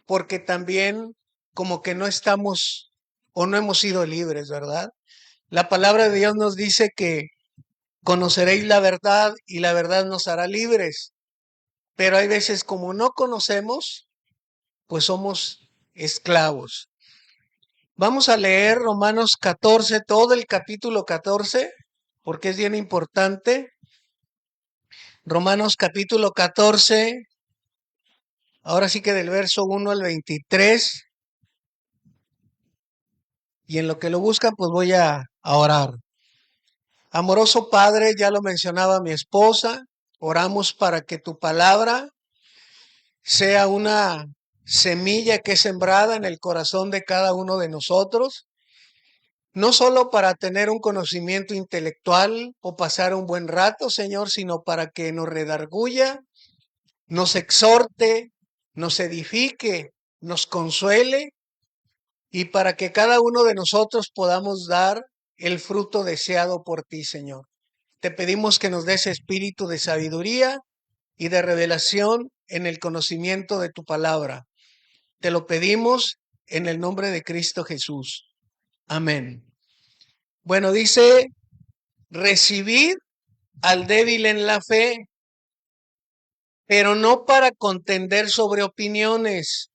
porque también como que no estamos o no hemos sido libres, ¿verdad? La palabra de Dios nos dice que conoceréis la verdad y la verdad nos hará libres, pero hay veces como no conocemos, pues somos esclavos. Vamos a leer Romanos 14, todo el capítulo 14, porque es bien importante. Romanos capítulo 14, ahora sí que del verso 1 al 23, y en lo que lo buscan, pues voy a orar. Amoroso Padre, ya lo mencionaba mi esposa, oramos para que tu palabra sea una semilla que es sembrada en el corazón de cada uno de nosotros, no solo para tener un conocimiento intelectual o pasar un buen rato, Señor, sino para que nos redarguya, nos exhorte, nos edifique, nos consuele y para que cada uno de nosotros podamos dar el fruto deseado por ti, Señor. Te pedimos que nos des espíritu de sabiduría y de revelación en el conocimiento de tu palabra. Te lo pedimos en el nombre de Cristo Jesús. Amén. Bueno, dice, recibid al débil en la fe, pero no para contender sobre opiniones,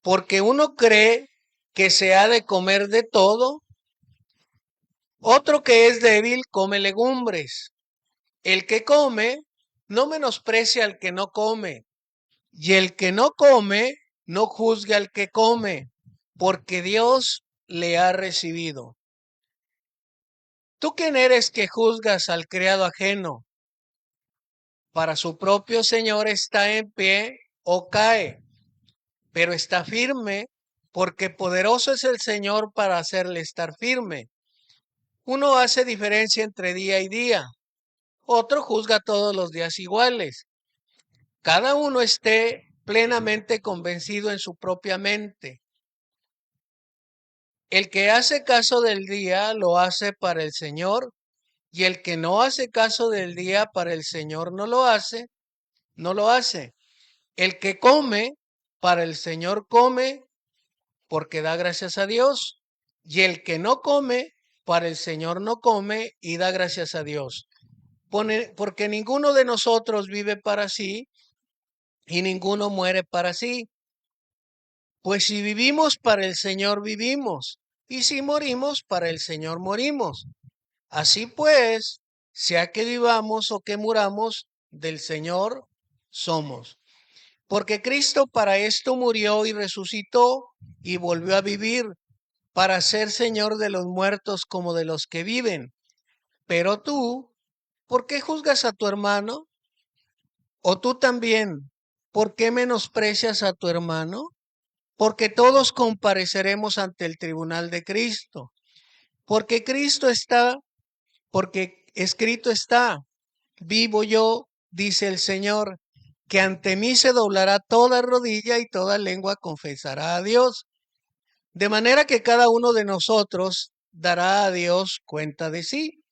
porque uno cree que se ha de comer de todo, otro que es débil come legumbres. El que come no menosprecia al que no come, y el que no come no juzgue al que come, porque Dios le ha recibido. ¿Tú quién eres que juzgas al criado ajeno? Para su propio Señor está en pie o cae, pero está firme, porque poderoso es el Señor para hacerle estar firme. Uno hace diferencia entre día y día, otro juzga todos los días iguales. Cada uno esté plenamente convencido en su propia mente. El que hace caso del día lo hace para el Señor, y el que no hace caso del día para el Señor no lo hace. El que come, para el Señor come, porque da gracias a Dios, y el que no come, para el Señor no come y da gracias a Dios. Porque ninguno de nosotros vive para sí y ninguno muere para sí. Pues si vivimos para el Señor vivimos, y si morimos para el Señor morimos. Así pues, sea que vivamos o que muramos, del Señor somos. Porque Cristo para esto murió y resucitó y volvió a vivir, para ser Señor de los muertos como de los que viven. Pero tú, ¿por qué juzgas a tu hermano? ¿O tú también, por qué menosprecias a tu hermano? Porque todos compareceremos ante el tribunal de Cristo. Porque Cristo está, porque escrito está, vivo yo, dice el Señor, que ante mí se doblará toda rodilla y toda lengua confesará a Dios. De manera que cada uno de nosotros dará a Dios cuenta de sí.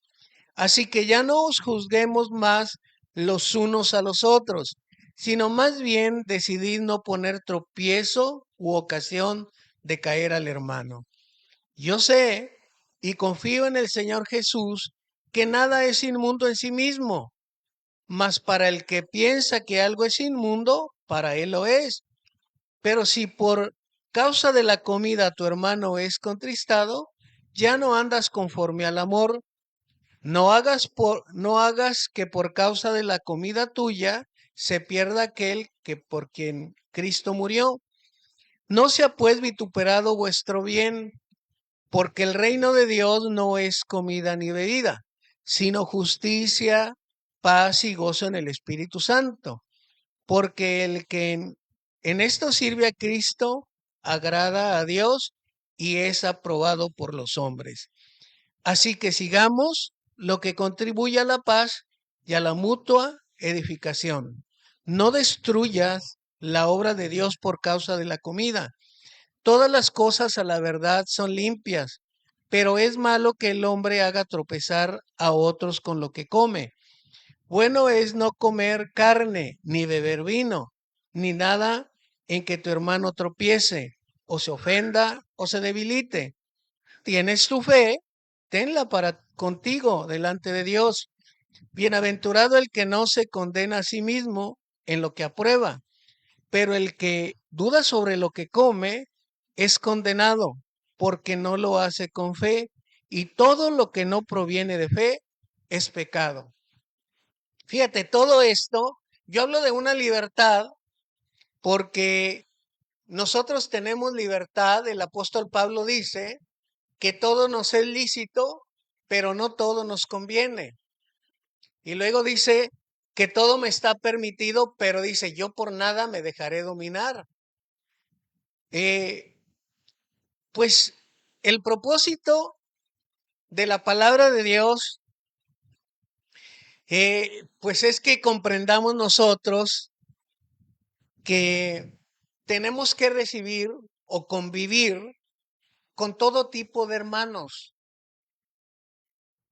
Así que ya no os juzguemos más los unos a los otros, sino más bien decidid no poner tropiezo u ocasión de caer al hermano. Yo sé y confío en el Señor Jesús que nada es inmundo en sí mismo, mas para el que piensa que algo es inmundo, para él lo es. Pero si por causa de la comida tu hermano es contristado, ya no andas conforme al amor. No hagas que por causa de la comida tuya se pierda aquel que por quien Cristo murió. No sea pues vituperado vuestro bien, porque el reino de Dios no es comida ni bebida, sino justicia, paz y gozo en el Espíritu Santo. Porque el que en esto sirve a Cristo agrada a Dios y es aprobado por los hombres. Así que sigamos lo que contribuye a la paz y a la mutua edificación. No destruyas la obra de Dios por causa de la comida. Todas las cosas a la verdad son limpias, pero es malo que el hombre haga tropezar a otros con lo que come. Bueno es no comer carne, ni beber vino, ni nada en que tu hermano tropiece, o se ofenda, o se debilite. Tienes tu fe, tenla para contigo delante de Dios. Bienaventurado el que no se condena a sí mismo en lo que aprueba, pero el que duda sobre lo que come es condenado, porque no lo hace con fe, y todo lo que no proviene de fe es pecado. Fíjate, todo esto, yo hablo de una libertad porque nosotros tenemos libertad. El apóstol Pablo dice que todo nos es lícito, pero no todo nos conviene. Y luego dice que todo me está permitido, pero dice, yo por nada me dejaré dominar. Eh, pues el propósito de la palabra de Dios, pues es que comprendamos nosotros que tenemos que recibir o convivir con todo tipo de hermanos.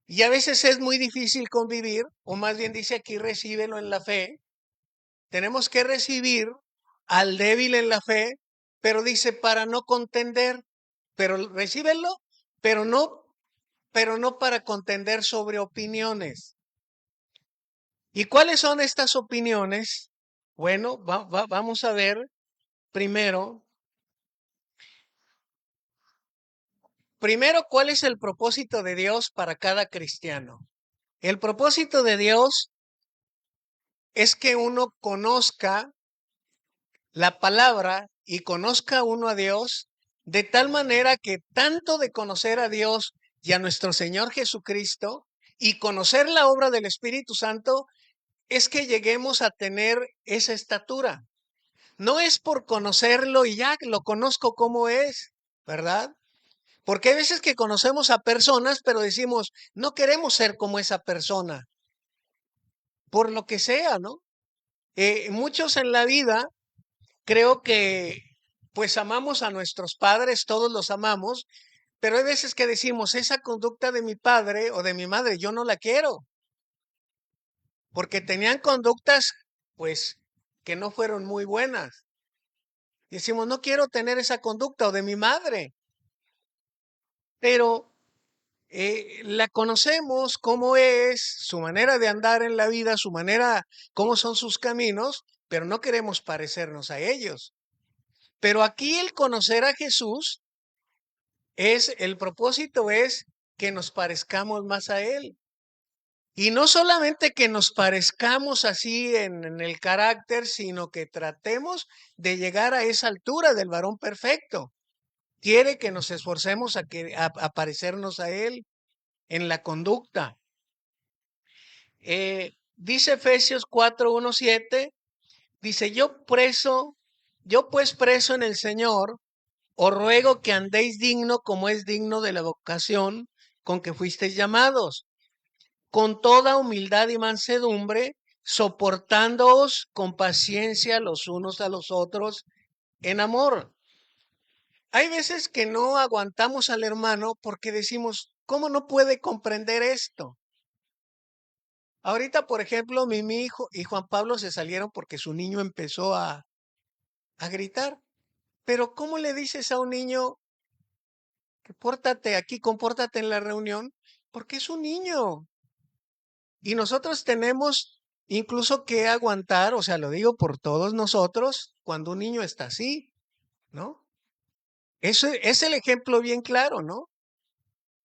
Y a veces es muy difícil convivir, o más bien dice aquí, recíbelo en la fe. Tenemos que recibir al débil en la fe, pero dice para no contender, pero recíbelo, pero no para contender sobre opiniones. ¿Y cuáles son estas opiniones? Bueno, vamos a ver primero, cuál es el propósito de Dios para cada cristiano. El propósito de Dios es que uno conozca la palabra y conozca uno a Dios de tal manera que tanto de conocer a Dios y a nuestro Señor Jesucristo y conocer la obra del Espíritu Santo es que lleguemos a tener esa estatura. No es por conocerlo y ya lo conozco como es, ¿verdad? Porque hay veces que conocemos a personas, pero decimos, no queremos ser como esa persona, por lo que sea, ¿no? Muchos en la vida creo que pues amamos a nuestros padres, todos los amamos, pero hay veces que decimos, esa conducta de mi padre o de mi madre, yo no la quiero, porque tenían conductas pues que no fueron muy buenas. Y decimos, no quiero tener esa conducta o de mi madre, pero la conocemos, cómo es, su manera de andar en la vida, su manera, cómo son sus caminos, pero no queremos parecernos a ellos. Pero aquí el conocer a Jesús el propósito es que nos parezcamos más a Él. Y no solamente que nos parezcamos así en el carácter, sino que tratemos de llegar a esa altura del varón perfecto. Quiere que nos esforcemos a parecernos a Él en la conducta. Dice Efesios 4:1-7, dice, yo pues preso en el Señor, os ruego que andéis digno como es digno de la vocación con que fuisteis llamados, con toda humildad y mansedumbre, soportándoos con paciencia los unos a los otros en amor. Hay veces que no aguantamos al hermano porque decimos, ¿cómo no puede comprender esto? Ahorita, por ejemplo, mi hijo y Juan Pablo se salieron porque su niño empezó a gritar. Pero ¿cómo le dices a un niño que pórtate aquí, compórtate en la reunión? Porque es un niño. Y nosotros tenemos incluso que aguantar, o sea, lo digo por todos nosotros, cuando un niño está así, ¿no? Eso es el ejemplo bien claro, ¿no?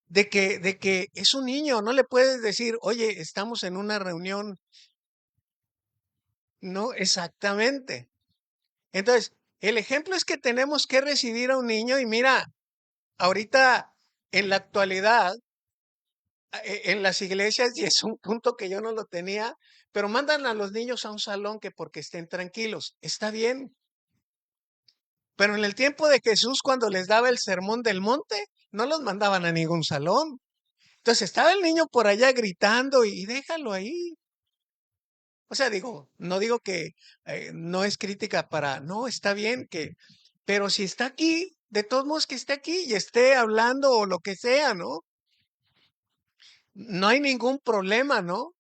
De que es un niño, no le puedes decir, oye, estamos en una reunión. No, exactamente. Entonces, el ejemplo es que tenemos que recibir a un niño y mira, ahorita en la actualidad, en las iglesias, y es un punto que yo no lo tenía, pero mandan a los niños a un salón que porque estén tranquilos. Está bien. Pero en el tiempo de Jesús, cuando les daba el sermón del monte, no los mandaban a ningún salón. Entonces estaba el niño por allá gritando y déjalo ahí. O sea, digo, no digo que no es crítica no, está bien pero si está aquí, de todos modos que esté aquí y esté hablando o lo que sea, ¿no? No hay ningún problema, ¿no?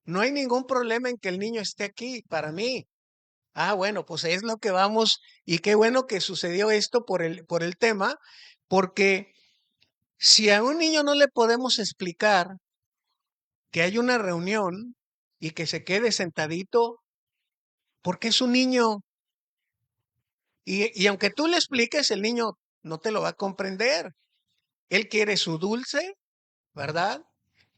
No hay ningún problema en que el niño esté aquí para mí. Bueno, pues es lo que vamos, y qué bueno que sucedió esto por el tema, porque si a un niño no le podemos explicar que hay una reunión y que se quede sentadito, porque es un niño, y aunque tú le expliques, el niño no te lo va a comprender. Él quiere su dulce, ¿verdad?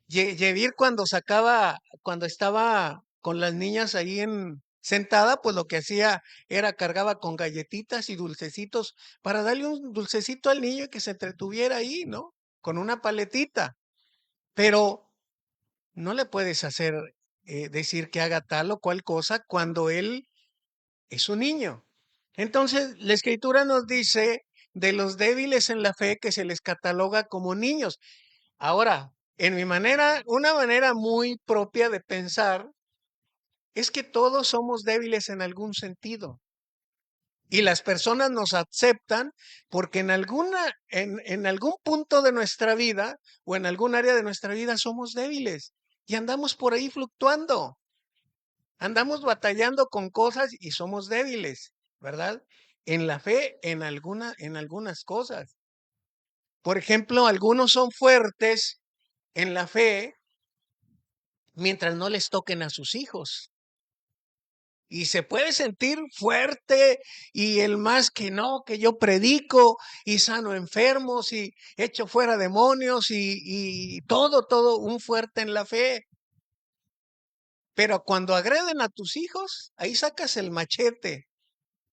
Yevir cuando estaba con las niñas ahí sentada, pues lo que hacía era cargaba con galletitas y dulcecitos para darle un dulcecito al niño y que se entretuviera ahí, ¿no? Con una paletita. Pero no le puedes hacer decir que haga tal o cual cosa cuando él es un niño. Entonces, la escritura nos dice de los débiles en la fe que se les cataloga como niños. Ahora, una manera muy propia de pensar es que todos somos débiles en algún sentido y las personas nos aceptan porque en algún punto de nuestra vida o en algún área de nuestra vida somos débiles y andamos por ahí fluctuando, andamos batallando con cosas y somos débiles, ¿verdad? En la fe, en algunas cosas. Por ejemplo, algunos son fuertes en la fe mientras no les toquen a sus hijos. Y se puede sentir fuerte y el más que no, que yo predico y sano enfermos y echo fuera demonios y todo un fuerte en la fe. Pero cuando agreden a tus hijos, ahí sacas el machete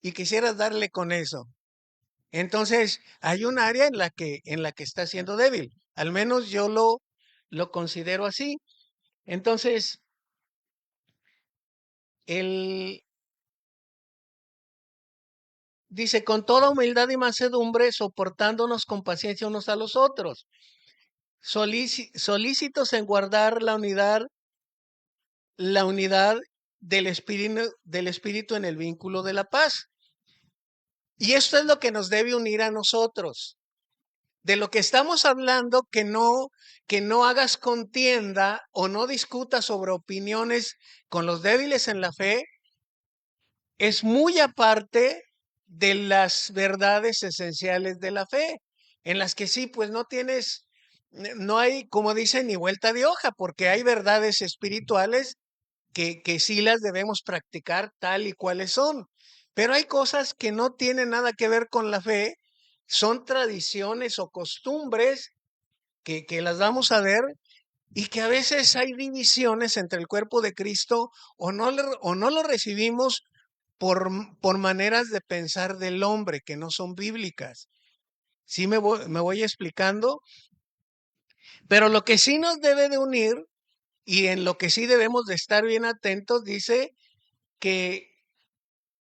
y quisieras darle con eso. Entonces, hay un área en la que está siendo débil. Al menos lo considero así. Entonces, el, dice, con toda humildad y mansedumbre, soportándonos con paciencia unos a los otros, solícitos en guardar la unidad del espíritu en el vínculo de la paz. Y esto es lo que nos debe unir a nosotros. De lo que estamos hablando, que no hagas contienda o no discutas sobre opiniones con los débiles en la fe, es muy aparte de las verdades esenciales de la fe, en las que sí, pues no hay, como dicen, ni vuelta de hoja, porque hay verdades espirituales que sí las debemos practicar tal y cuales son. Pero hay cosas que no tienen nada que ver con la fe, son tradiciones o costumbres que las vamos a ver y que a veces hay divisiones entre el cuerpo de Cristo o no lo recibimos por maneras de pensar del hombre que no son bíblicas. Sí me voy explicando, pero lo que sí nos debe de unir y en lo que sí debemos de estar bien atentos, dice que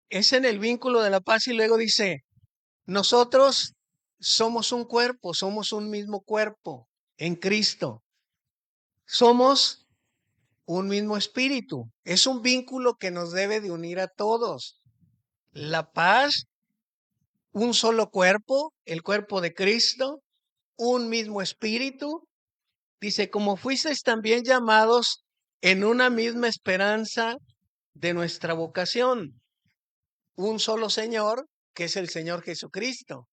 es en el vínculo de la paz y luego dice, nosotros somos un cuerpo, somos un mismo cuerpo en Cristo, somos un mismo espíritu, es un vínculo que nos debe de unir a todos. La paz, un solo cuerpo, el cuerpo de Cristo, un mismo espíritu. Dice, como fuisteis también llamados en una misma esperanza de nuestra vocación. Un solo Señor, que es el Señor Jesucristo.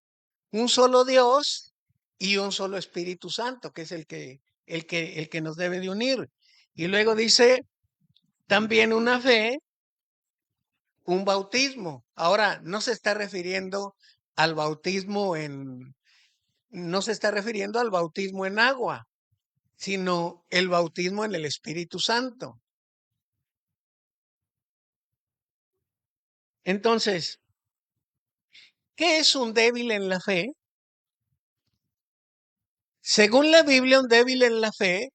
Un solo Dios y un solo Espíritu Santo, que es el que nos debe de unir. Y luego dice, también una fe, un bautismo. Ahora, no se está refiriendo al bautismo no se está refiriendo al bautismo en agua, sino el bautismo en el Espíritu Santo. Entonces, ¿qué es un débil en la fe? Según la Biblia, un débil en la fe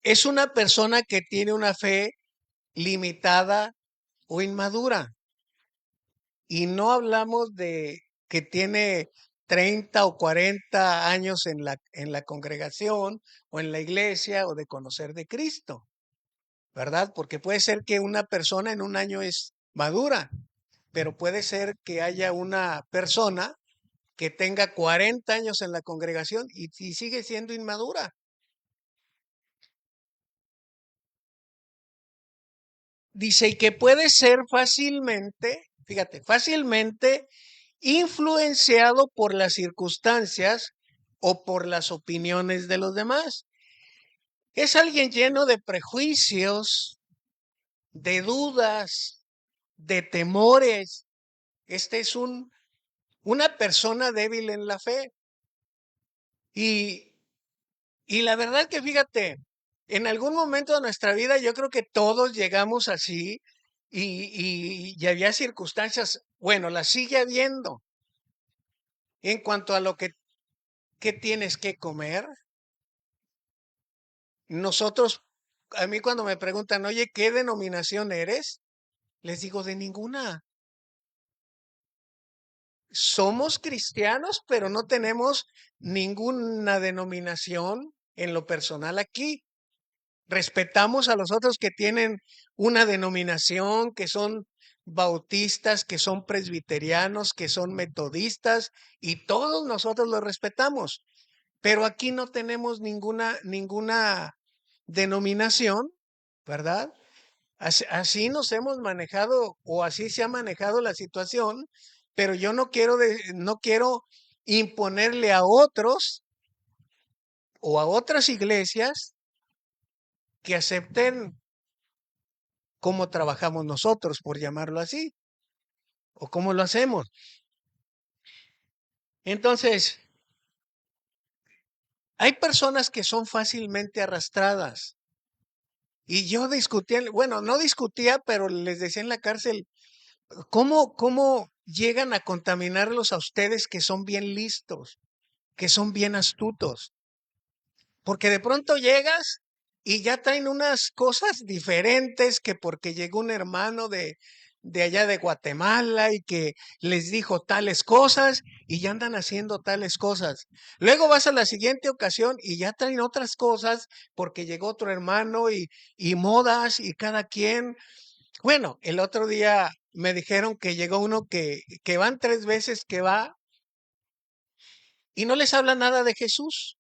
es una persona que tiene una fe limitada o inmadura. Y no hablamos de que tiene 30 o 40 años en la congregación o en la iglesia o de conocer de Cristo, ¿verdad? Porque puede ser que una persona en un año es madura, pero puede ser que haya una persona que tenga 40 años en la congregación y sigue siendo inmadura. Dice, y que puede ser fácilmente, fíjate, fácilmente influenciado por las circunstancias o por las opiniones de los demás. Es alguien lleno de prejuicios, de dudas, de temores. Este es una persona débil en la fe. Y, y la verdad que fíjate, en algún momento de nuestra vida yo creo que todos llegamos así y había circunstancias, bueno, las sigue habiendo en cuanto a lo que tienes que comer. Nosotros, a mí cuando me preguntan, oye, ¿qué denominación eres? Les digo, de ninguna. Somos cristianos, pero no tenemos ninguna denominación en lo personal aquí. Respetamos a los otros que tienen una denominación, que son bautistas, que son presbiterianos, que son metodistas, y todos nosotros los respetamos. Pero aquí no tenemos ninguna denominación, ¿verdad? Así nos hemos manejado o así se ha manejado la situación, pero yo no quiero imponerle a otros o a otras iglesias que acepten cómo trabajamos nosotros, por llamarlo así, o cómo lo hacemos. Entonces, hay personas que son fácilmente arrastradas. Y yo discutía, bueno, no discutía, pero les decía en la cárcel, ¿cómo llegan a contaminarlos a ustedes que son bien listos, que son bien astutos? Porque de pronto llegas y ya traen unas cosas diferentes que porque llegó un hermano de allá de Guatemala y que les dijo tales cosas y ya andan haciendo tales cosas. Luego vas a la siguiente ocasión y ya traen otras cosas porque llegó otro hermano y modas y cada quien. Bueno, el otro día me dijeron que llegó uno que van 3 veces que va y no les habla nada de Jesús.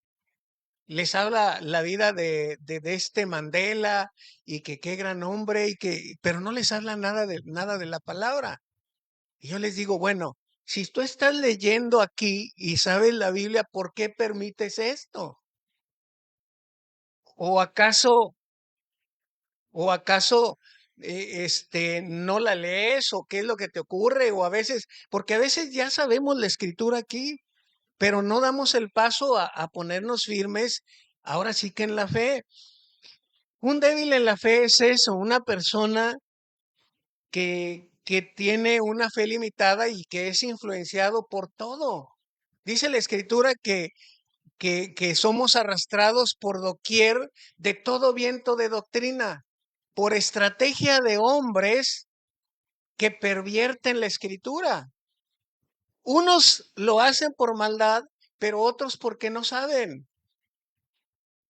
Les habla la vida de este Mandela y que qué gran hombre pero no les habla nada de la palabra. Y yo les digo, bueno, si tú estás leyendo aquí y sabes la Biblia, ¿por qué permites esto? ¿O acaso, o acaso no la lees o qué es lo que te ocurre? O a veces, porque a veces ya sabemos la escritura aquí, pero no damos el paso a ponernos firmes, ahora sí que en la fe. Un débil en la fe es eso, una persona que tiene una fe limitada y que es influenciado por todo. Dice la escritura que somos arrastrados por doquier de todo viento de doctrina, por estrategia de hombres que pervierten la escritura. Unos lo hacen por maldad, pero otros porque no saben.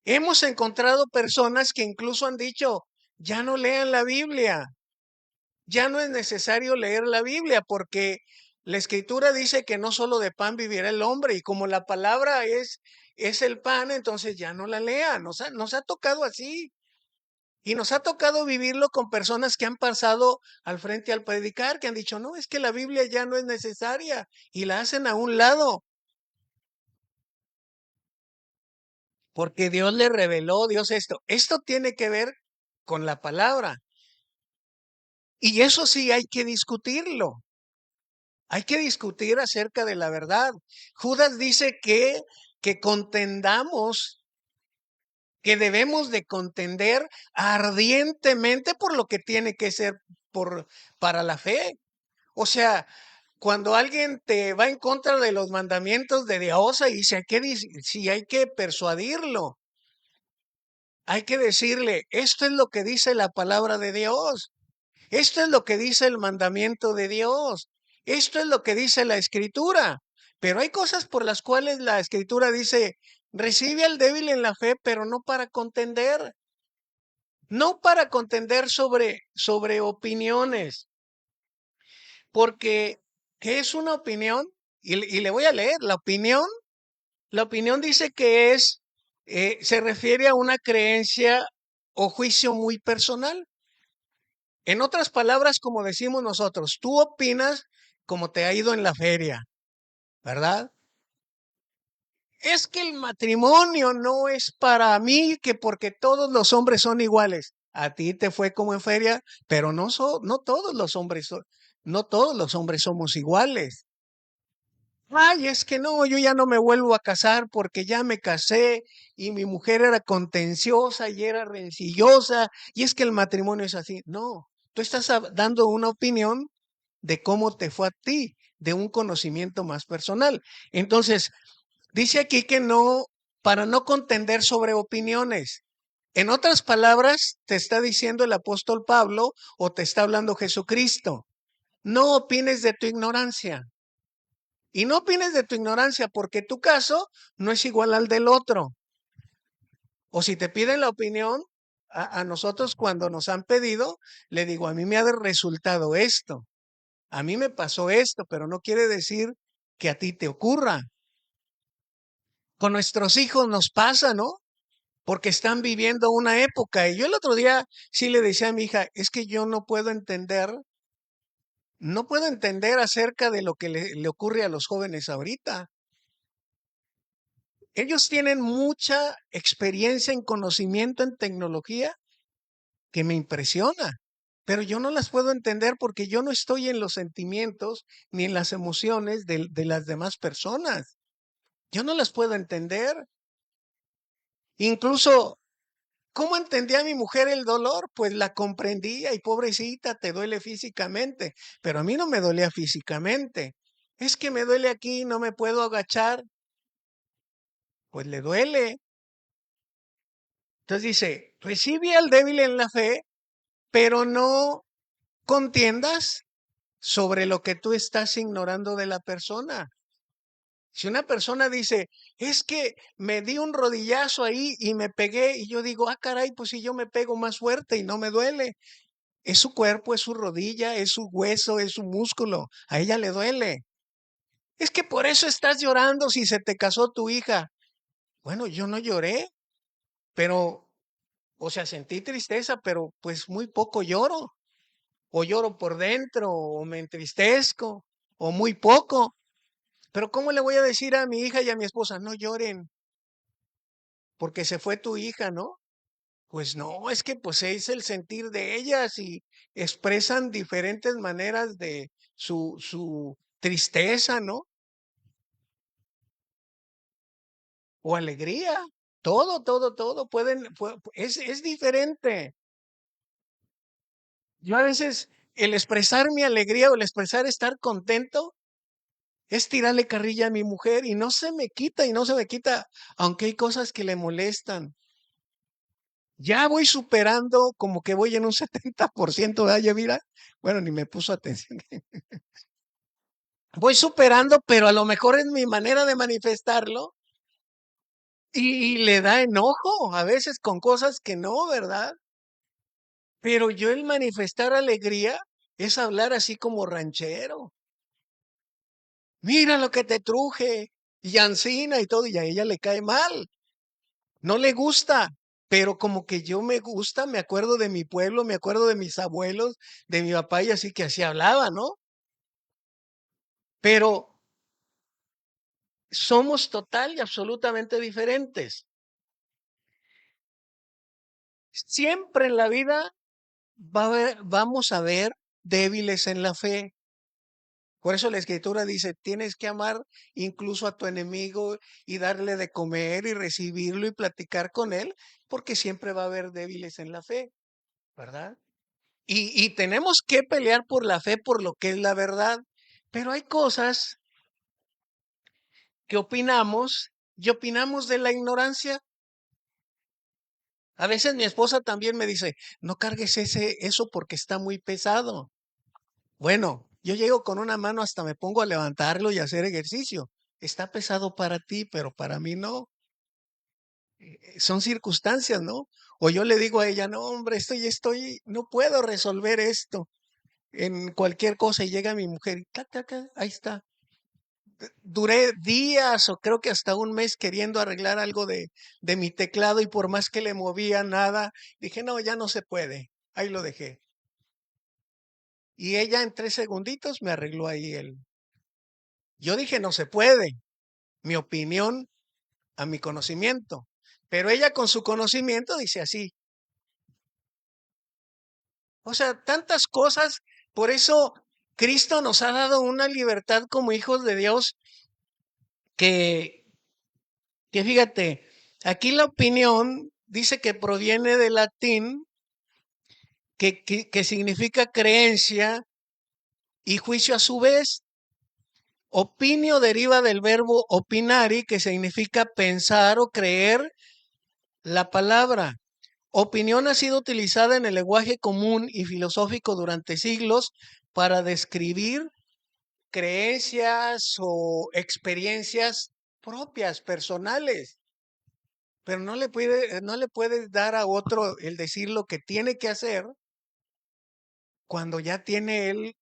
Hemos encontrado personas que incluso han dicho, ya no lean la Biblia. Ya no es necesario leer la Biblia porque la escritura dice que no solo de pan vivirá el hombre y como la palabra es el pan, entonces ya no la lean. Nos ha tocado así y nos ha tocado vivirlo con personas que han pasado al frente al predicar, que han dicho, no, es que la Biblia ya no es necesaria y la hacen a un lado porque Dios le reveló, Dios esto. Esto tiene que ver con la palabra y eso sí hay que discutirlo. Hay que discutir acerca de la verdad. Judas dice que contendamos, que debemos de contender ardientemente por lo que tiene que ser para la fe. O sea, cuando alguien te va en contra de los mandamientos de Dios, y si hay que persuadirlo, hay que decirle, esto es lo que dice la palabra de Dios. Esto es lo que dice el mandamiento de Dios. Esto es lo que dice la escritura. Pero hay cosas por las cuales la escritura dice, recibe al débil en la fe, pero no para contender. No para contender sobre opiniones. Porque, ¿qué es una opinión? Y le voy a leer. La opinión dice que se refiere a una creencia o juicio muy personal. En otras palabras, como decimos nosotros, tú opinas como te ha ido en la feria, ¿verdad? Es que el matrimonio no es para mí, que porque todos los hombres son iguales. A ti te fue como en feria, pero no todos los hombres no todos los hombres somos iguales. Ay, es que no, yo ya no me vuelvo a casar porque ya me casé y mi mujer era contenciosa y era rencillosa y es que el matrimonio es así. No, tú estás dando una opinión de cómo te fue a ti, de un conocimiento más personal. Entonces, dice aquí que no, para no contender sobre opiniones. En otras palabras, te está diciendo el apóstol Pablo o te está hablando Jesucristo. No opines de tu ignorancia. Y no opines de tu ignorancia porque tu caso no es igual al del otro. O si te piden la opinión, a nosotros cuando nos han pedido, le digo, a mí me ha resultado esto, a mí me pasó esto, pero no quiere decir que a ti te ocurra. Con nuestros hijos nos pasa, ¿no? Porque están viviendo una época. Y yo el otro día sí le decía a mi hija, es que yo no puedo entender acerca de lo que le ocurre a los jóvenes ahorita. Ellos tienen mucha experiencia en conocimiento en tecnología que me impresiona, pero yo no las puedo entender porque yo no estoy en los sentimientos ni en las emociones de las demás personas. Yo no las puedo entender. Incluso, ¿cómo entendía mi mujer el dolor? Pues la comprendía y pobrecita, te duele físicamente, pero a mí no me dolía físicamente. Es que me duele aquí, no me puedo agachar, pues le duele. Entonces dice, recibe al débil en la fe, pero no contiendas sobre lo que tú estás ignorando de la persona. Si una persona dice, es que me di un rodillazo ahí y me pegué, y yo digo, ah, caray, pues si yo me pego más fuerte y no me duele, es su cuerpo, es su rodilla, es su hueso, es su músculo, a ella le duele. Es que por eso estás llorando si se te casó tu hija. Bueno, yo no lloré, pero, o sea, sentí tristeza, pero pues muy poco lloro. O lloro por dentro, o me entristezco, o muy poco. Pero ¿cómo le voy a decir a mi hija y a mi esposa, no lloren, porque se fue tu hija, ¿no? Pues no, es que pues es el sentir de ellas y expresan diferentes maneras de su tristeza, ¿no? O alegría. Todo es diferente. Yo a veces el expresar mi alegría o el expresar estar contento es tirarle carrilla a mi mujer y no se me quita y no se me quita, aunque hay cosas que le molestan. Ya voy superando, como que voy en un 70%, ¿verdad, Yavira? Bueno, ni me puso atención. Voy superando, pero a lo mejor es mi manera de manifestarlo y le da enojo a veces con cosas que no, ¿verdad? Pero yo el manifestar alegría es hablar así como ranchero. Mira lo que te truje, y ancina y todo, y a ella le cae mal. No le gusta, pero como que yo me gusta, me acuerdo de mi pueblo, me acuerdo de mis abuelos, de mi papá y así que así hablaba, ¿no? Pero somos total y absolutamente diferentes. Siempre en la vida vamos a ver débiles en la fe. Por eso la escritura dice, tienes que amar incluso a tu enemigo y darle de comer y recibirlo y platicar con él, porque siempre va a haber débiles en la fe, ¿verdad? Y tenemos que pelear por la fe, por lo que es la verdad. Pero hay cosas que opinamos y opinamos de la ignorancia. A veces mi esposa también me dice, no cargues eso porque está muy pesado. Bueno, yo llego con una mano hasta me pongo a levantarlo y a hacer ejercicio. Está pesado para ti, pero para mí no. Son circunstancias, ¿no? O yo le digo a ella, no, hombre, no puedo resolver esto en cualquier cosa y llega mi mujer y tac, tac, tac, ahí está. Duré días o creo que hasta un mes queriendo arreglar algo de mi teclado y por más que le movía nada, dije, no, ya no se puede. Ahí lo dejé. Y ella en 3 segunditos me arregló ahí el. Yo dije, no se puede. Mi opinión a mi conocimiento. Pero ella con su conocimiento dice así. O sea, tantas cosas. Por eso Cristo nos ha dado una libertad como hijos de Dios que, que fíjate, aquí la opinión dice que proviene del latín, que significa creencia y juicio a su vez. Opinio deriva del verbo opinari, que significa pensar o creer la palabra. Opinión ha sido utilizada en el lenguaje común y filosófico durante siglos para describir creencias o experiencias propias, personales. Pero no le puedes dar a otro el decir lo que tiene que hacer cuando ya tiene él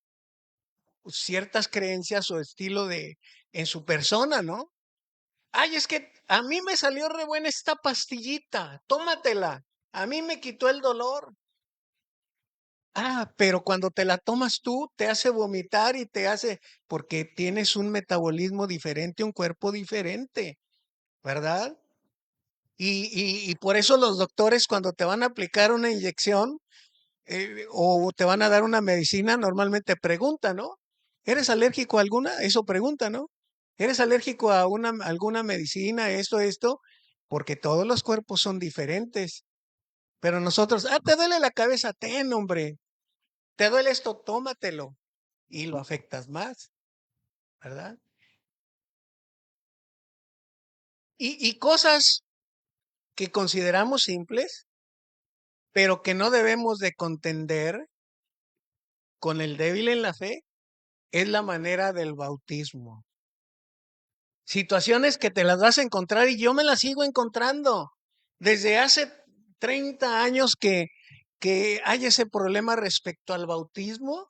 ciertas creencias o estilo en su persona, ¿no? Ay, es que a mí me salió re buena esta pastillita, tómatela. A mí me quitó el dolor. Ah, pero cuando te la tomas tú, te hace vomitar y porque tienes un metabolismo diferente, un cuerpo diferente, ¿verdad? Y por eso los doctores cuando te van a aplicar una inyección o te van a dar una medicina, normalmente preguntan, ¿no? ¿Eres alérgico a alguna? Eso pregunta, ¿no? ¿Eres alérgico a alguna medicina, esto? Porque todos los cuerpos son diferentes. Pero nosotros, te duele la cabeza, ten, hombre. Te duele esto, tómatelo. Y lo afectas más, ¿verdad? Y cosas que consideramos simples, pero que no debemos de contender con el débil en la fe, es la manera del bautismo. Situaciones que te las vas a encontrar y yo me las sigo encontrando. Desde hace 30 años que hay ese problema respecto al bautismo,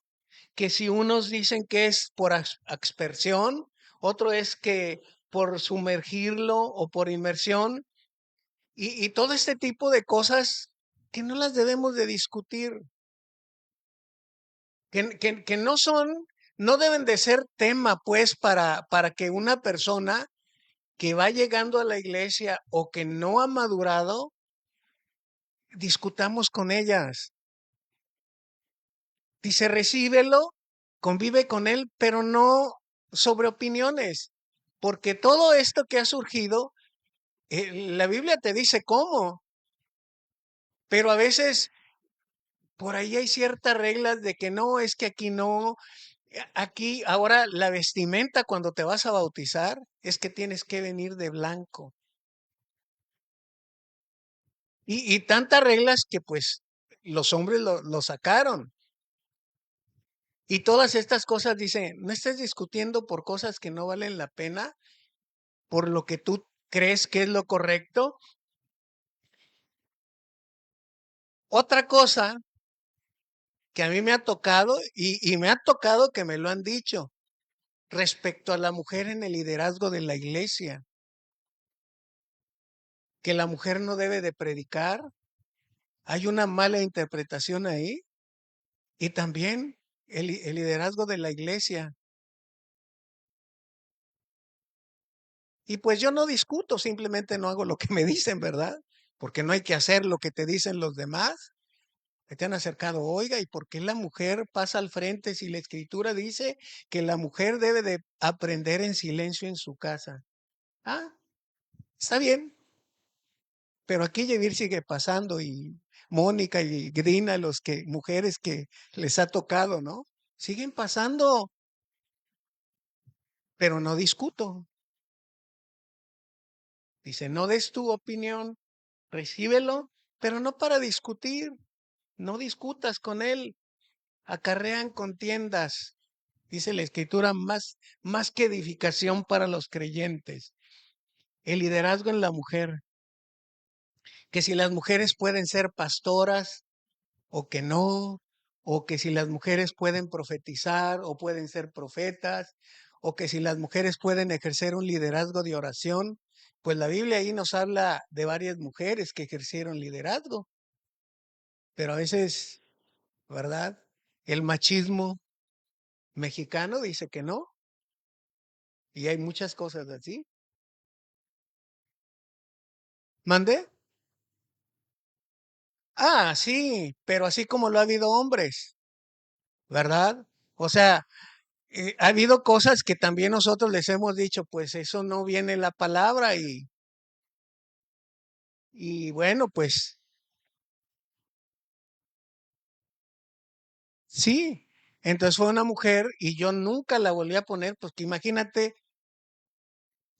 que si unos dicen que es por aspersión, otro es que por sumergirlo o por inmersión, y todo este tipo de cosas que no las debemos de discutir, que no deben de ser tema, pues, para que una persona que va llegando a la iglesia o que no ha madurado, discutamos con ellas. Dice, recíbelo, convive con él, pero no sobre opiniones, porque todo esto que ha surgido, la Biblia te dice cómo, pero a veces por ahí hay ciertas reglas de que no, es que aquí no, aquí ahora la vestimenta cuando te vas a bautizar es que tienes que venir de blanco. Y tantas reglas que pues los hombres lo sacaron. Y todas estas cosas dicen, no estés discutiendo por cosas que no valen la pena, por lo que tú crees que es lo correcto. Otra cosa que a mí me ha tocado y me ha tocado que me lo han dicho respecto a la mujer en el liderazgo de la iglesia, que la mujer no debe de predicar, hay una mala interpretación ahí, y también el liderazgo de la iglesia. Y pues yo no discuto, simplemente no hago lo que me dicen, ¿verdad? Porque no hay que hacer lo que te dicen los demás. Que te han acercado, oiga, ¿y por qué la mujer pasa al frente si la escritura dice que la mujer debe de aprender en silencio en su casa? Ah, está bien, pero aquí Yevir sigue pasando y Mónica y Grina, mujeres que les ha tocado, ¿no? Siguen pasando, pero no discuto. Dice, no des tu opinión, recíbelo, pero no para discutir, no discutas con él, acarrean contiendas, dice la escritura, más que edificación para los creyentes. El liderazgo en la mujer, que si las mujeres pueden ser pastoras o que no, o que si las mujeres pueden profetizar o pueden ser profetas, o que si las mujeres pueden ejercer un liderazgo de oración, pues la Biblia ahí nos habla de varias mujeres que ejercieron liderazgo, pero a veces, ¿verdad? El machismo mexicano dice que no, y hay muchas cosas así. ¿Mande? Ah, sí, pero así como lo ha habido hombres, ¿verdad? O sea, ha habido cosas que también nosotros les hemos dicho, pues eso no viene en la palabra y bueno, pues sí. Entonces fue una mujer y yo nunca la volví a poner, porque imagínate,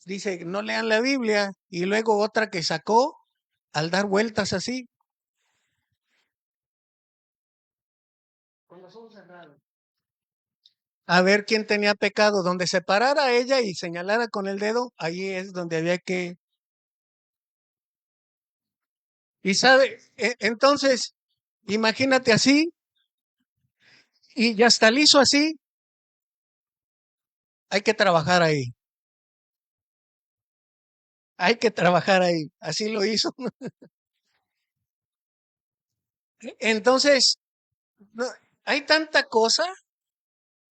dice, no lean la Biblia y luego otra que sacó al dar vueltas así, con los ojos cerrados. A ver quién tenía pecado, donde se parara ella y señalara con el dedo, ahí es donde había que... Y sabe, entonces, imagínate así, y ya está liso así, hay que trabajar ahí, hay que trabajar ahí, así lo hizo. Entonces, no, hay tanta cosa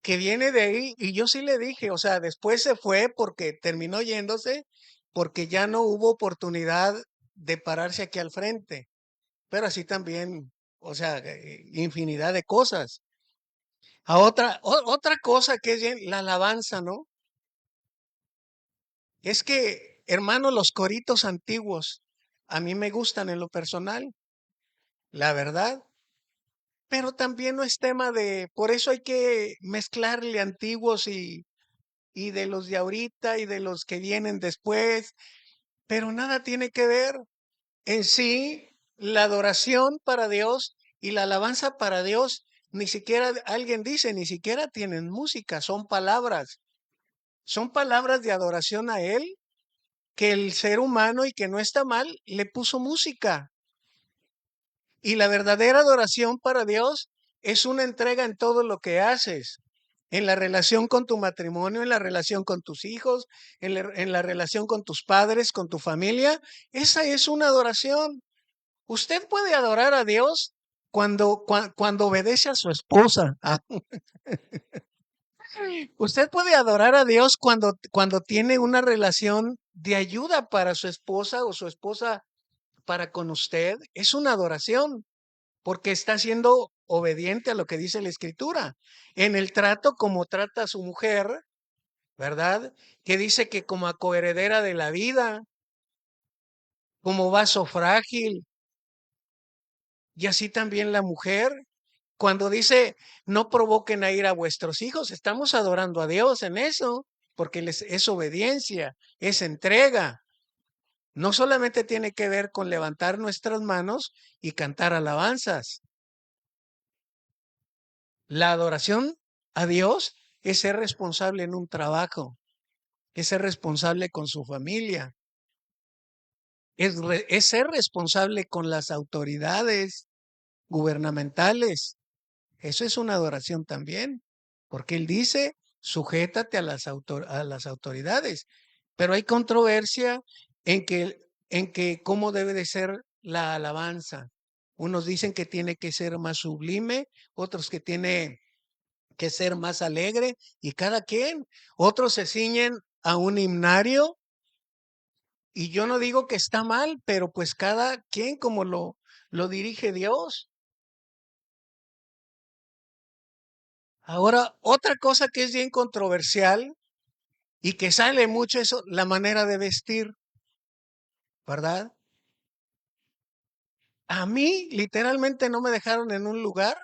que viene de ahí, y yo sí le dije, o sea, después se fue porque terminó yéndose, porque ya no hubo oportunidad de pararse aquí al frente, pero así también, o sea, infinidad de cosas. Otra cosa que es bien, la alabanza, ¿no? Es que, hermano, los coritos antiguos a mí me gustan en lo personal, la verdad, pero también no es tema de, por eso hay que mezclarle antiguos y de los de ahorita y de los que vienen después, pero nada tiene que ver en sí la adoración para Dios y la alabanza para Dios. Ni siquiera alguien dice, ni siquiera tienen música, son palabras de adoración a Él que el ser humano y que no está mal le puso música. Y la verdadera adoración para Dios es una entrega en todo lo que haces, en la relación con tu matrimonio, en la relación con tus hijos, en la relación con tus padres, con tu familia. Esa es una adoración. Usted puede adorar a Dios cuando obedece a su esposa. Usted puede adorar a Dios cuando tiene una relación de ayuda para su esposa o su esposa para con usted. Es una adoración porque está siendo obediente a lo que dice la Escritura. En el trato como trata a su mujer, ¿verdad? Que dice que como a coheredera de la vida, como vaso frágil, y así también la mujer. Cuando dice, no provoquen a ir a vuestros hijos, estamos adorando a Dios en eso, porque es obediencia, es entrega. No solamente tiene que ver con levantar nuestras manos y cantar alabanzas. La adoración a Dios es ser responsable en un trabajo, es ser responsable con su familia, es ser responsable con las autoridades gubernamentales. Eso es una adoración también, porque él dice, sujétate a a las autoridades. Pero hay controversia en que cómo debe de ser la alabanza. Unos dicen que tiene que ser más sublime, otros que tiene que ser más alegre, y cada quien. Otros se ciñen a un himnario, y yo no digo que está mal, pero pues cada quien como lo dirige Dios. Ahora, otra cosa que es bien controversial y que sale mucho eso, la manera de vestir, ¿verdad? A mí literalmente no me dejaron en un lugar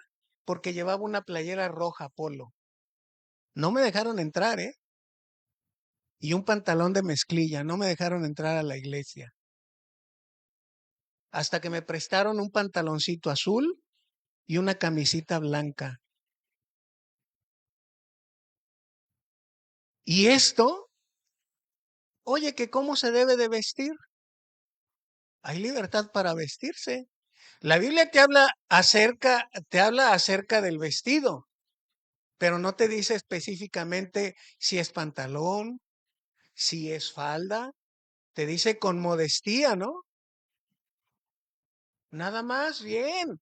porque llevaba una playera roja polo. No me dejaron entrar, ¿eh? Y un pantalón de mezclilla, no me dejaron entrar a la iglesia. Hasta que me prestaron un pantaloncito azul y una camisita blanca. Y esto, oye, que cómo se debe de vestir. Hay libertad para vestirse. La Biblia te habla acerca del vestido, pero no te dice específicamente si es pantalón, si es falda, te dice con modestia, ¿no? Nada más, bien.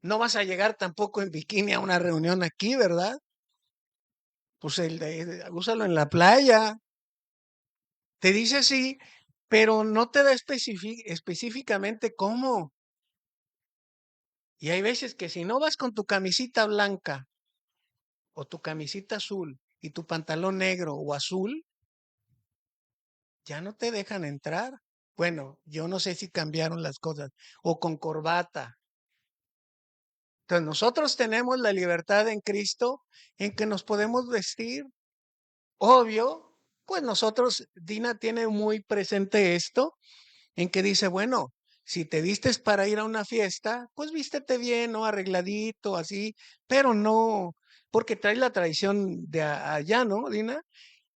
No vas a llegar tampoco en bikini a una reunión aquí, ¿verdad? Pues úsalo en la playa. Te dice así, pero no te da específicamente cómo. Y hay veces que si no vas con tu camisita blanca o tu camisita azul y tu pantalón negro o azul, ya no te dejan entrar. Bueno, yo no sé si cambiaron las cosas. O con corbata. Entonces nosotros tenemos la libertad en Cristo en que nos podemos vestir. Obvio, pues nosotros, Dina tiene muy presente esto, en que dice, bueno, si te vistes para ir a una fiesta, pues vístete bien, ¿no? Arregladito, así, pero no, porque trae la tradición de allá, ¿no, Dina?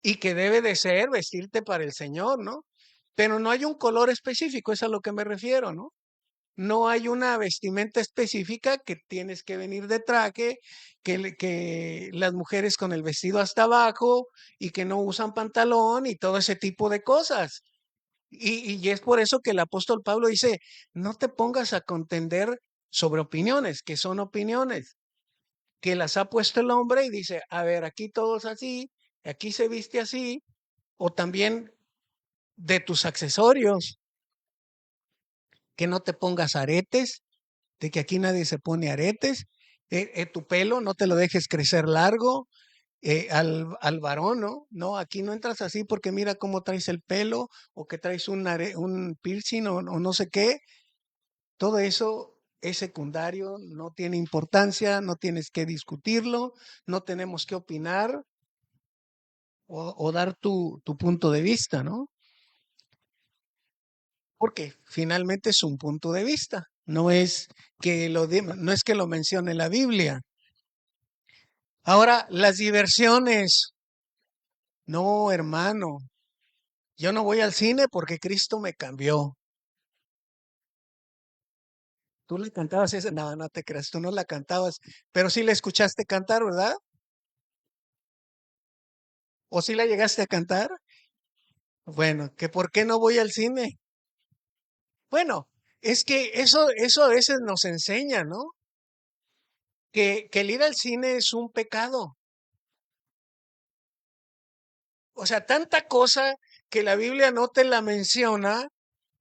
Y que debe de ser vestirte para el Señor, ¿no? Pero no hay un color específico, es a lo que me refiero, ¿no? No hay una vestimenta específica que tienes que venir de traje, que las mujeres con el vestido hasta abajo y que no usan pantalón y todo ese tipo de cosas. Y es por eso que el apóstol Pablo dice, no te pongas a contender sobre opiniones, que son opiniones, que las ha puesto el hombre y dice, a ver, aquí todos así, aquí se viste así, o también de tus accesorios, que no te pongas aretes, de que aquí nadie se pone aretes, tu pelo no te lo dejes crecer largo, al varón, ¿no? No, aquí no entras así porque mira cómo traes el pelo o que traes un piercing o no sé qué. Todo eso es secundario, no tiene importancia, no tienes que discutirlo, no tenemos que opinar o dar tu punto de vista, ¿no? Porque finalmente es un punto de vista, no es que lo mencione la Biblia. Ahora, las diversiones. No, hermano, yo no voy al cine porque Cristo me cambió. Tú le cantabas esa, no, no te creas, tú no la cantabas, pero sí la escuchaste cantar, ¿verdad? ¿O sí la llegaste a cantar? Bueno, que por qué no voy al cine. Bueno, es que eso a veces nos enseña, ¿no? Que el ir al cine es un pecado. O sea, tanta cosa que la Biblia no te la menciona,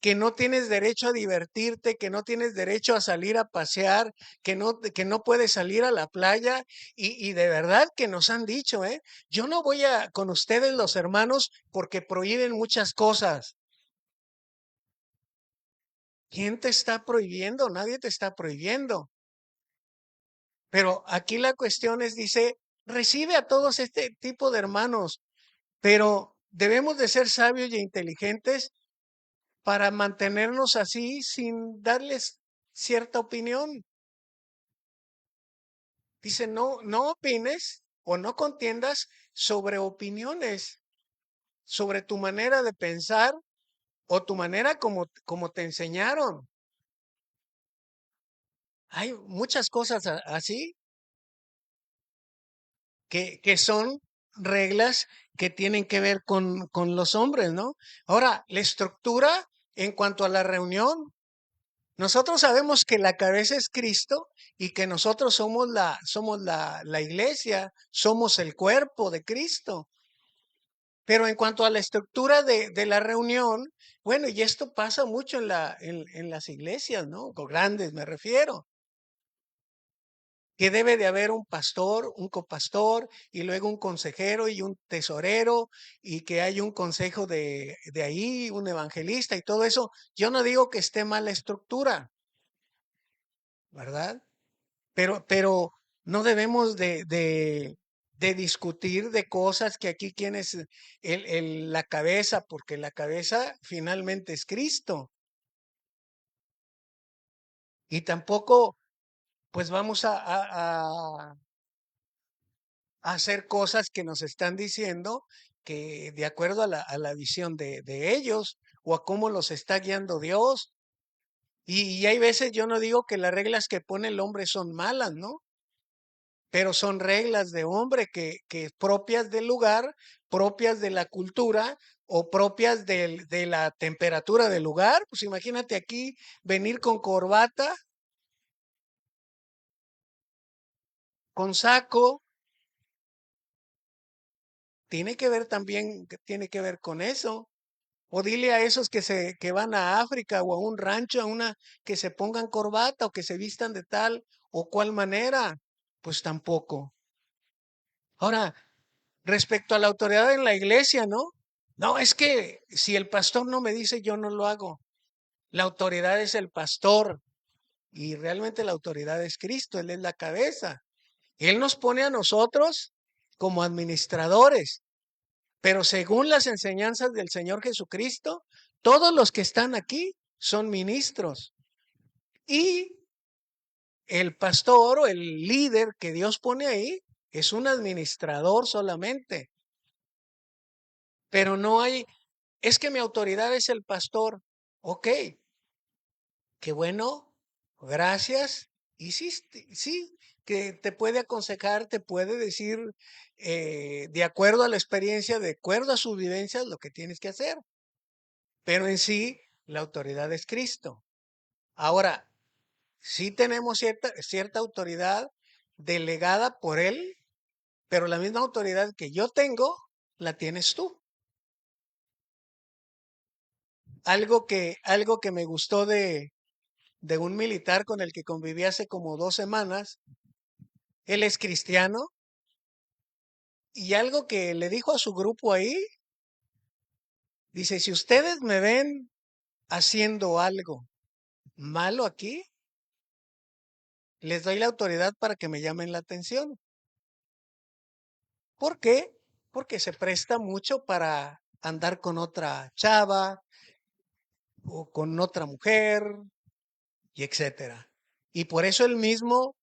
que no tienes derecho a divertirte, que no tienes derecho a salir a pasear, que no puedes salir a la playa. Y de verdad que nos han dicho, ¿eh? Yo no voy a con ustedes los hermanos porque prohíben muchas cosas. ¿Quién te está prohibiendo? Nadie te está prohibiendo. Pero aquí la cuestión es, dice, recibe a todos este tipo de hermanos, pero debemos de ser sabios y inteligentes para mantenernos así sin darles cierta opinión. Dice, no, no opines o no contiendas sobre opiniones, sobre tu manera de pensar o tu manera como te enseñaron. Hay muchas cosas así que son reglas que tienen que ver con los hombres, ¿no? Ahora, la estructura en cuanto a la reunión, nosotros sabemos que la cabeza es Cristo y que nosotros somos la iglesia, somos el cuerpo de Cristo. Pero en cuanto a la estructura de la reunión, bueno, y esto pasa mucho en las iglesias, ¿no? O grandes me refiero, que debe de haber un pastor, un copastor, y luego un consejero y un tesorero, y que hay un consejo de ahí, un evangelista y todo eso. Yo no digo que esté mal la estructura, ¿verdad? Pero no debemos de discutir de cosas que aquí quién es la cabeza, porque la cabeza finalmente es Cristo. Y tampoco, pues vamos a hacer cosas que nos están diciendo que de acuerdo a la visión de ellos o a cómo los está guiando Dios. Y hay veces yo no digo que las reglas que pone el hombre son malas, ¿no? Pero son reglas de hombre que propias del lugar, propias de la cultura o propias de la temperatura del lugar. Pues imagínate aquí venir con corbata, con saco, tiene que ver también, tiene que ver con eso. O dile a esos que van a África o a un rancho, que se pongan corbata o que se vistan de tal o cual manera. Pues tampoco. Ahora, respecto a la autoridad en la iglesia, ¿no? No, es que si el pastor no me dice, yo no lo hago. La autoridad es el pastor y realmente la autoridad es Cristo, Él es la cabeza. Él nos pone a nosotros como administradores, pero según las enseñanzas del Señor Jesucristo, todos los que están aquí son ministros y el pastor o el líder que Dios pone ahí es un administrador solamente, pero no hay, es que mi autoridad es el pastor. Ok, qué bueno, gracias. Y sí, sí, que te puede aconsejar, te puede decir de acuerdo a la experiencia, de acuerdo a sus vivencias, lo que tienes que hacer. Pero en sí, la autoridad es Cristo. Ahora, sí tenemos cierta autoridad delegada por Él, pero la misma autoridad que yo tengo, la tienes tú. Algo que me gustó de un militar con el que conviví hace como 2 semanas, él es cristiano, y algo que le dijo a su grupo ahí, dice, si ustedes me ven haciendo algo malo aquí, les doy la autoridad para que me llamen la atención. ¿Por qué? Porque se presta mucho para andar con otra chava o con otra mujer y etcétera. Y por eso él mismo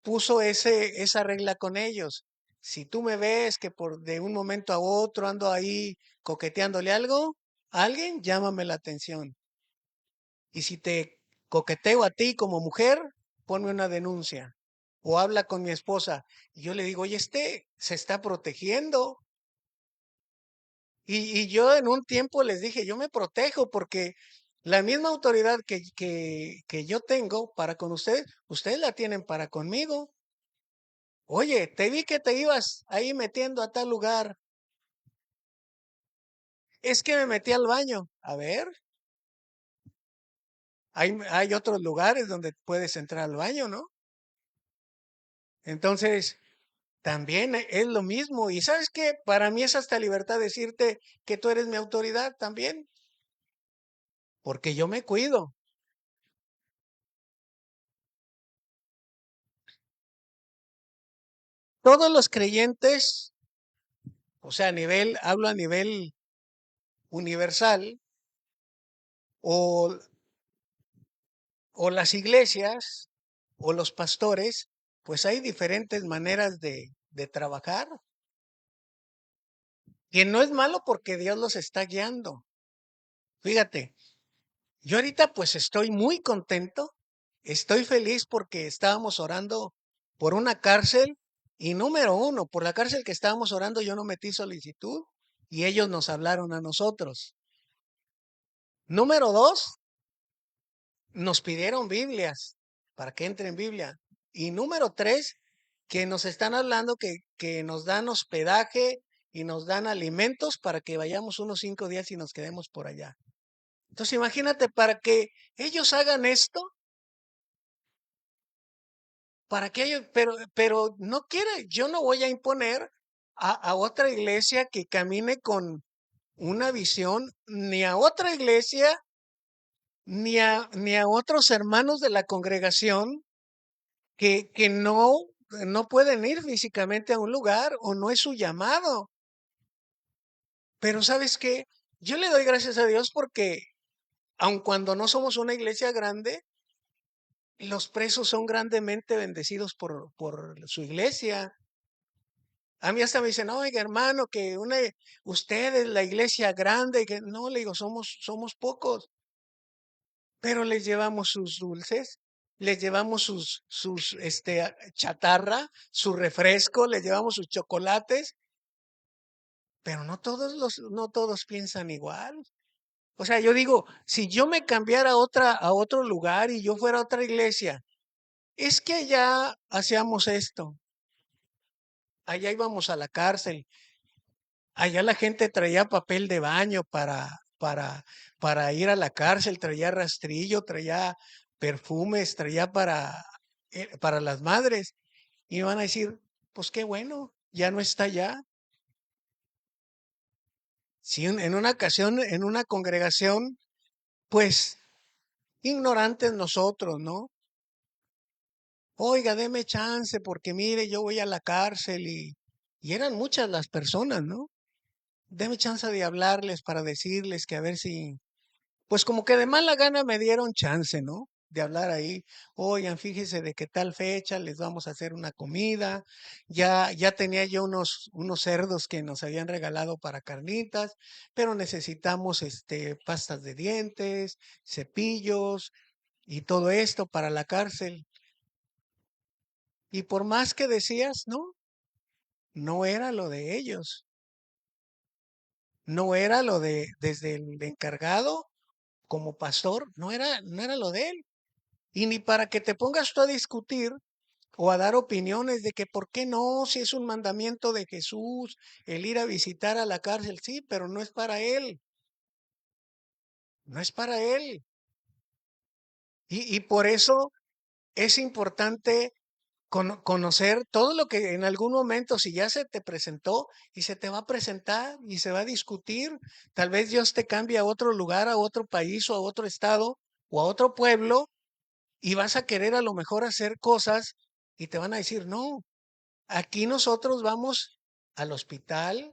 puso esa regla con ellos. Si tú me ves que por de un momento a otro ando ahí coqueteándole algo a alguien, llámame la atención. Y si te coqueteo a ti como mujer, ponme una denuncia. O habla con mi esposa. Y yo le digo, oye, se está protegiendo. Y yo en un tiempo les dije, yo me protejo porque la misma autoridad que yo tengo para con ustedes, ustedes la tienen para conmigo. Oye, te vi que te ibas ahí metiendo a tal lugar. Es que me metí al baño. A ver, hay otros lugares donde puedes entrar al baño, ¿no? Entonces, también es lo mismo. Y sabes qué, para mí es hasta libertad decirte que tú eres mi autoridad también, porque yo me cuido. Todos los creyentes, o sea, hablo a nivel universal, o, o las iglesias, o los pastores, pues hay diferentes maneras de trabajar. Que no es malo porque Dios los está guiando. Fíjate, yo ahorita pues estoy muy contento, estoy feliz porque estábamos orando por una cárcel y número uno, por la cárcel que estábamos orando yo no metí solicitud y ellos nos hablaron a nosotros. Número dos, nos pidieron Biblias para que entren Biblia. Y número tres, que nos están hablando que nos dan hospedaje y nos dan alimentos para que vayamos unos 5 días y nos quedemos por allá. Entonces imagínate, para que ellos hagan esto, para que ellos, pero no quiere, yo no voy a imponer a otra iglesia que camine con una visión, ni a otra iglesia, ni a otros hermanos de la congregación que no pueden ir físicamente a un lugar o no es su llamado. Pero ¿sabes qué? Yo le doy gracias a Dios porque aun cuando no somos una iglesia grande, los presos son grandemente bendecidos por su iglesia. A mí hasta me dicen, oiga, hermano, usted es la iglesia grande, que no, le digo, somos pocos, pero les llevamos sus dulces, les llevamos sus chatarra, su refresco, les llevamos sus chocolates, pero no todos piensan igual. O sea, yo digo, si yo me cambiara a otro lugar y yo fuera a otra iglesia, es que allá hacíamos esto. allá íbamos a la cárcel, allá la gente traía papel de baño para ir a la cárcel, traía rastrillo, traía perfumes, traía para las madres. Y van a decir, pues qué bueno, ya no está allá. Si en una ocasión, en una congregación, pues ignorantes nosotros, ¿no? Oiga, deme chance porque mire, yo voy a la cárcel y eran muchas las personas, ¿no? Deme chance de hablarles para decirles que a ver si, pues como que de mala gana me dieron chance, ¿no? De hablar ahí. Oigan, fíjese de qué tal fecha les vamos a hacer una comida. Ya tenía yo unos cerdos que nos habían regalado para carnitas, pero necesitamos pastas de dientes, cepillos y todo esto para la cárcel. Y por más que decías, no, no era lo de ellos, no era lo de desde el encargado como pastor, no era lo de él. Y ni para que te pongas tú a discutir o a dar opiniones de que por qué no, si es un mandamiento de Jesús, el ir a visitar a la cárcel, sí, pero no es para él, no es para él. Y por eso es importante conocer todo lo que en algún momento, si ya se te presentó y se te va a presentar y se va a discutir, tal vez Dios te cambie a otro lugar, a otro país o a otro estado o a otro pueblo y vas a querer a lo mejor hacer cosas y te van a decir, no, aquí nosotros vamos al hospital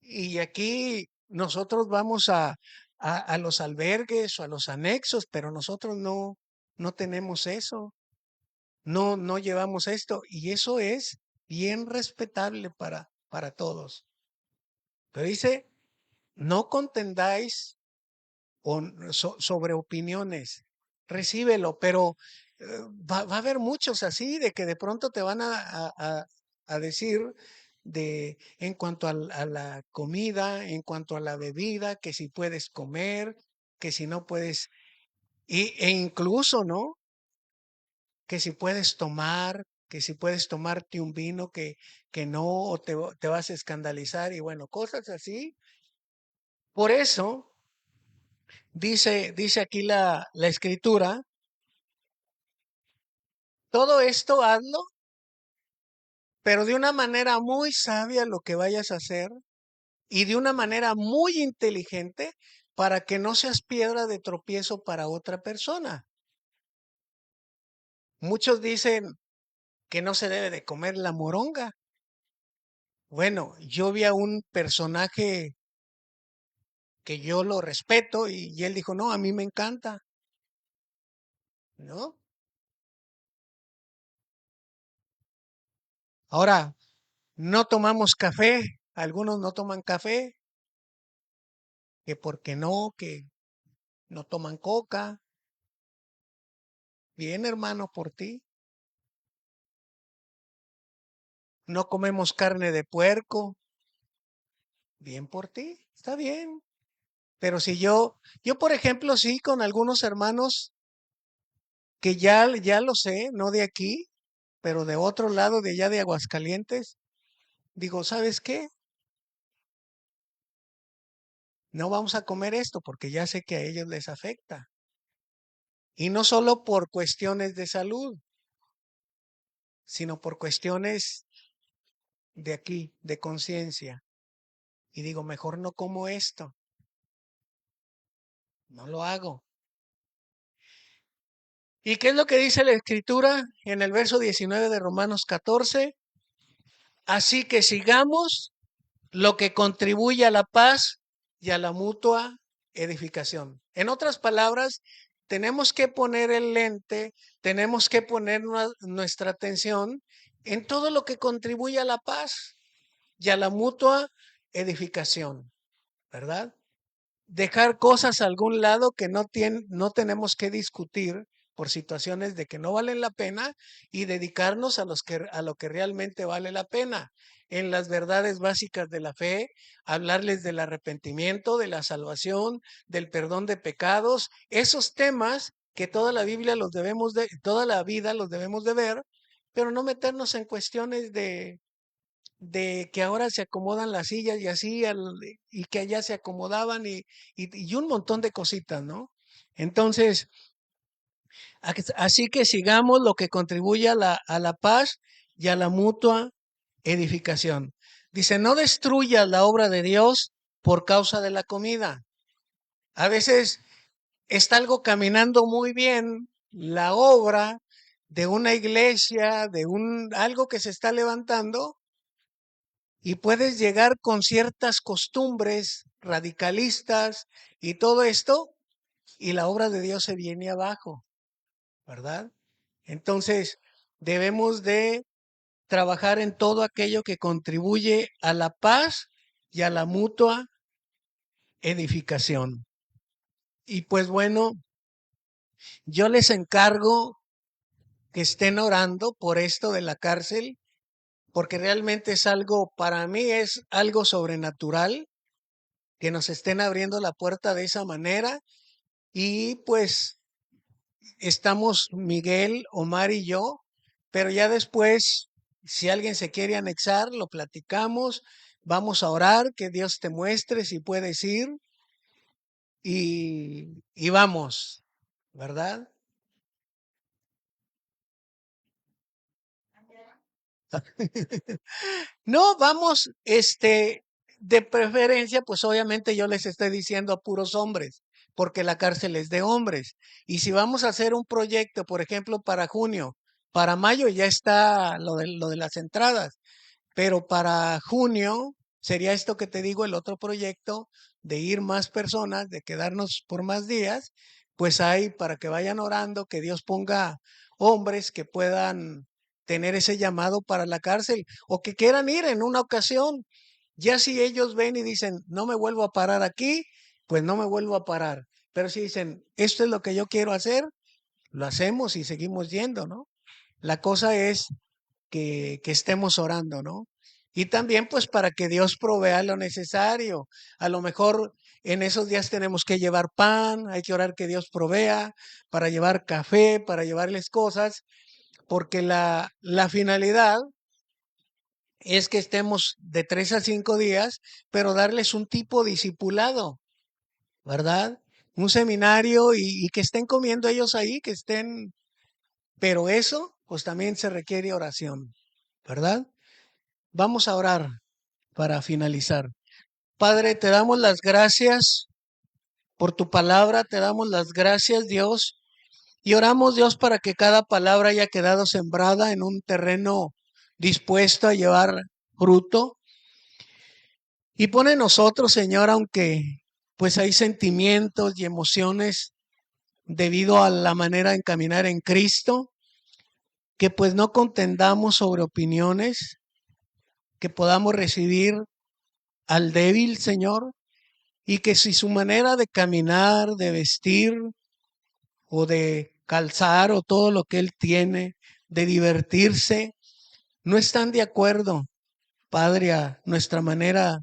y aquí nosotros vamos a los albergues o a los anexos, pero nosotros no tenemos eso. No llevamos esto y eso es bien respetable para todos. Pero dice, no contendáis sobre opiniones, recíbelo, pero va a haber muchos así, de que de pronto te van a decir en cuanto a la comida, en cuanto a la bebida, que si puedes comer, que si no puedes, e incluso, ¿no? Que si puedes tomar, que si puedes tomarte un vino que no, o te vas a escandalizar y bueno, cosas así. Por eso dice aquí la escritura, todo esto hazlo, pero de una manera muy sabia lo que vayas a hacer y de una manera muy inteligente para que no seas piedra de tropiezo para otra persona. Muchos dicen que no se debe de comer la moronga. Bueno, yo vi a un personaje que yo lo respeto y él dijo, no, a mí me encanta, ¿no? Ahora, no tomamos café, algunos no toman café, que porque no, que no toman coca. Bien, hermano, por ti. No comemos carne de puerco. Bien por ti, está bien. Pero si yo por ejemplo, sí, con algunos hermanos que ya lo sé, no de aquí, pero de otro lado, de allá de Aguascalientes, digo, ¿sabes qué? No vamos a comer esto porque ya sé que a ellos les afecta. Y no solo por cuestiones de salud, sino por cuestiones de aquí, de conciencia. Y digo, mejor no como esto, no lo hago. ¿Y qué es lo que dice la Escritura en el verso 19 de Romanos 14? Así que sigamos lo que contribuye a la paz y a la mutua edificación. En otras palabras, tenemos que poner el lente, tenemos que poner nuestra atención en todo lo que contribuye a la paz y a la mutua edificación, ¿verdad? Dejar cosas a algún lado que no tenemos que discutir por situaciones de que no valen la pena y dedicarnos a lo que realmente vale la pena. En las verdades básicas de la fe, hablarles del arrepentimiento, de la salvación, del perdón de pecados, esos temas que toda la Biblia toda la vida los debemos de ver, pero no meternos en cuestiones de que ahora se acomodan las sillas y así, y que allá se acomodaban y un montón de cositas, ¿no? Entonces, así que sigamos lo que contribuye a la paz y a la mutua edificación. Dice, no destruyas la obra de Dios por causa de la comida. A veces está algo caminando muy bien, la obra de una iglesia, algo que se está levantando, y puedes llegar con ciertas costumbres radicalistas y todo esto, y la obra de Dios se viene abajo, ¿verdad? Entonces, debemos de trabajar en todo aquello que contribuye a la paz y a la mutua edificación. Y pues bueno, yo les encargo que estén orando por esto de la cárcel, porque realmente es algo, para mí es algo sobrenatural, que nos estén abriendo la puerta de esa manera. Y pues estamos Miguel, Omar y yo, pero ya después, si alguien se quiere anexar, lo platicamos, vamos a orar, que Dios te muestre si puedes ir y vamos, ¿verdad? No, vamos, de preferencia, pues obviamente yo les estoy diciendo a puros hombres, porque la cárcel es de hombres. Y si vamos a hacer un proyecto, por ejemplo, para junio, para mayo ya está lo de las entradas. Pero para junio sería esto que te digo, el otro proyecto de ir más personas, de quedarnos por más días, pues hay para que vayan orando, que Dios ponga hombres que puedan tener ese llamado para la cárcel o que quieran ir en una ocasión. Ya si ellos ven y dicen, no me vuelvo a parar aquí, pues no me vuelvo a parar. Pero si dicen, esto es lo que yo quiero hacer, lo hacemos y seguimos yendo, ¿no? La cosa es que estemos orando, ¿no? Y también pues para que Dios provea lo necesario. A lo mejor en esos días tenemos que llevar pan, hay que orar que Dios provea para llevar café, para llevarles cosas, porque la finalidad es que estemos de 3 a 5 días, pero darles un tipo discipulado, ¿verdad? Un seminario y que estén comiendo ellos ahí, que estén, pero eso pues también se requiere oración, ¿verdad? Vamos a orar para finalizar. Padre, te damos las gracias por tu palabra, te damos las gracias, Dios, y oramos, Dios, para que cada palabra haya quedado sembrada en un terreno dispuesto a llevar fruto. Y pone en nosotros, Señor, aunque pues hay sentimientos y emociones debido a la manera de caminar en Cristo, que pues no contendamos sobre opiniones, que podamos recibir al débil, Señor, y que si su manera de caminar, de vestir o de calzar o todo lo que él tiene, de divertirse, no están de acuerdo, Padre, a nuestra manera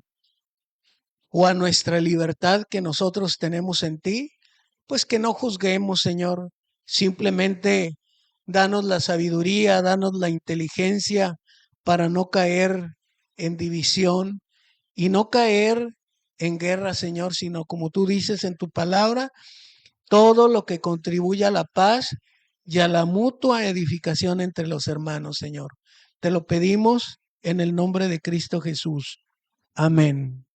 o a nuestra libertad que nosotros tenemos en ti, pues que no juzguemos, Señor, simplemente danos la sabiduría, danos la inteligencia para no caer en división y no caer en guerra, Señor, sino como tú dices en tu palabra, todo lo que contribuya a la paz y a la mutua edificación entre los hermanos, Señor. Te lo pedimos en el nombre de Cristo Jesús. Amén.